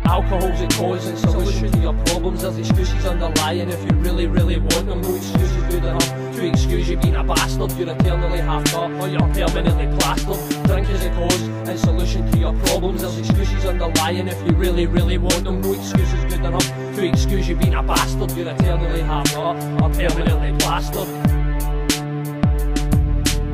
Alcohol's the cause and solution to your problems. There's excuses underlying if you really, really want them. No excuse is good enough to excuse you being a bastard. You're eternally half-cut or you're permanently plastered. Drink is the cause and solution to your problems. There's excuses underlying if you really, really want them. No excuse is good enough to excuse you being a bastard. You're eternally half-cut or permanently plastered.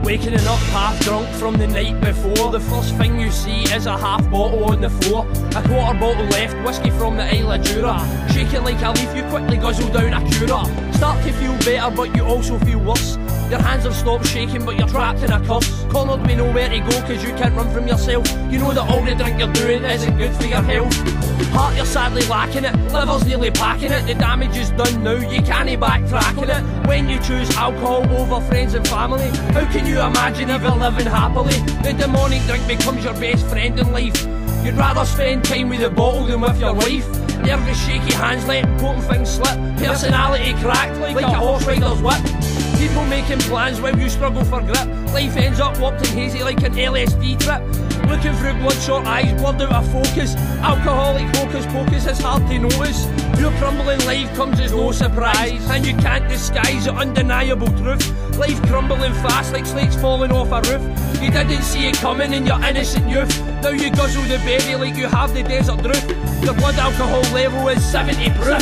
Waking up half drunk from the night before, the first thing you see is a half bottle on the floor. A quarter bottle left, whiskey from the Isle of Jura. Shake it like a leaf, you quickly guzzle down a Cura. Start to feel better but you also feel worse. Your hands have stopped shaking but you're trapped in a curse. Cornered with nowhere to go cause you can't run from yourself. You know that all the drink you're doing isn't good for your health. Heart you're sadly lacking it, liver's nearly packing it. The damage is done now, you can't backtracking it. When you choose alcohol over friends and family, how can you imagine ever living happily? The demonic drink becomes your best friend in life. You'd rather spend time with the bottle than with your wife. Nervous shaky hands let important things slip. Personality cracked like a horse rider's whip. People making plans while you struggle for grip. Life ends up warped and hazy like an LSD trip. Looking through bloodshot eyes, blurred out of focus. Alcoholic hocus pocus is hard to notice. Your crumbling life comes as no surprise, and you can't disguise the undeniable truth. Life crumbling fast like slates falling off a roof. You didn't see it coming in your innocent youth. Now you guzzle the berry like you have the desert drift. Your blood alcohol level is 70 proof.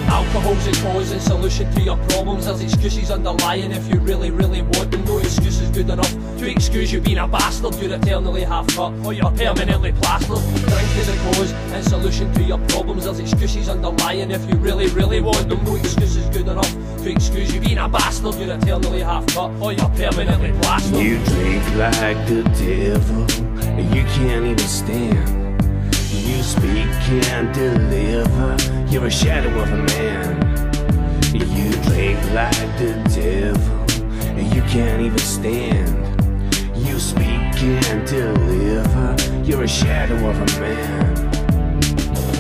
Alcohol's the cause and solution to your problems. There's excuses underlying if you really, really want them. No excuse is good enough to excuse you being a bastard. You're eternally half-cut or you're permanently plastered. Drink is the cause and solution to your problems. There's excuses underlying if you really, really want them. No excuse is good enough to excuse you being a bastard. You're eternally half-cut or you're permanently plastered. You drink like the devil and you can't even stand. You speak, can't deliver, you're a shadow of a man. You drink like the devil, and you can't even stand. You speak, can't deliver, you're a shadow of a man.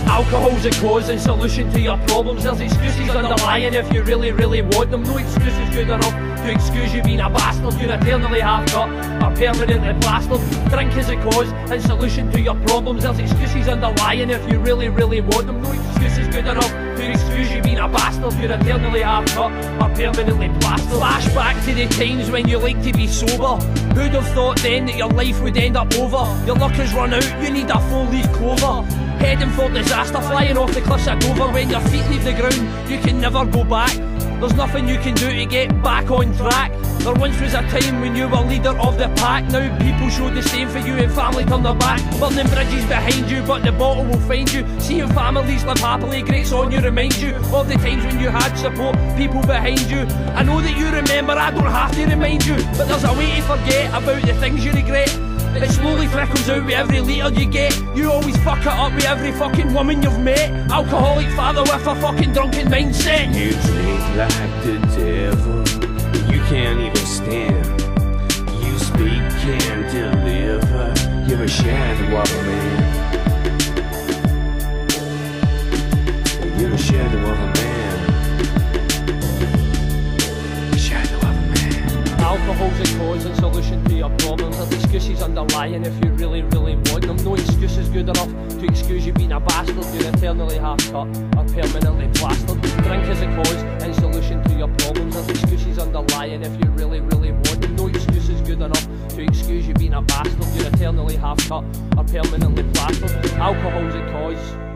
Alcohol's the cause and solution to your problems. There's excuses underlying if you really, really want them. No excuse is good enough to excuse you being a bastard. You're eternally half-cut or permanently plastered. Drink is the cause and solution to your problems. There's excuses underlying if you really, really want them. No excuse is good enough to excuse you being a bastard. You're eternally half-cut or permanently plastered. Flashback to the times when you like to be sober. Who'd have thought then that your life would end up over? Your luck has run out, you need a 4-leaf clover. Heading for disaster, flying off the cliffs of Dover. When your feet leave the ground, you can never go back. There's nothing you can do to get back on track. There once was a time when you were leader of the pack. Now people show the same for you and family turn their back. Burning bridges behind you, but the bottle will find you. Seeing families live happily grates on you, remind you of the times when you had support, people behind you. I know that you remember, I don't have to remind you, but there's a way to forget about the things you regret. It slowly trickles out with every litre you get. You always fuck it up with every fucking woman you've met. Alcoholic father with a fucking drunken mindset. You drink like the devil, you can't even stand. You speak, can't deliver, you're a shadow of a man. You're a shadow of a man. Alcohol's the cause and solution to your problems. There's excuses underlying if you really, really want them. No excuse is good enough to excuse you being a bastard. You're eternally half-cut or permanently plastered. Drink is the cause and solution to your problems. There's excuses underlying if you really, really want them. No excuse is good enough to excuse you being a bastard. You're eternally half-cut or permanently plastered. Alcohol's the cause.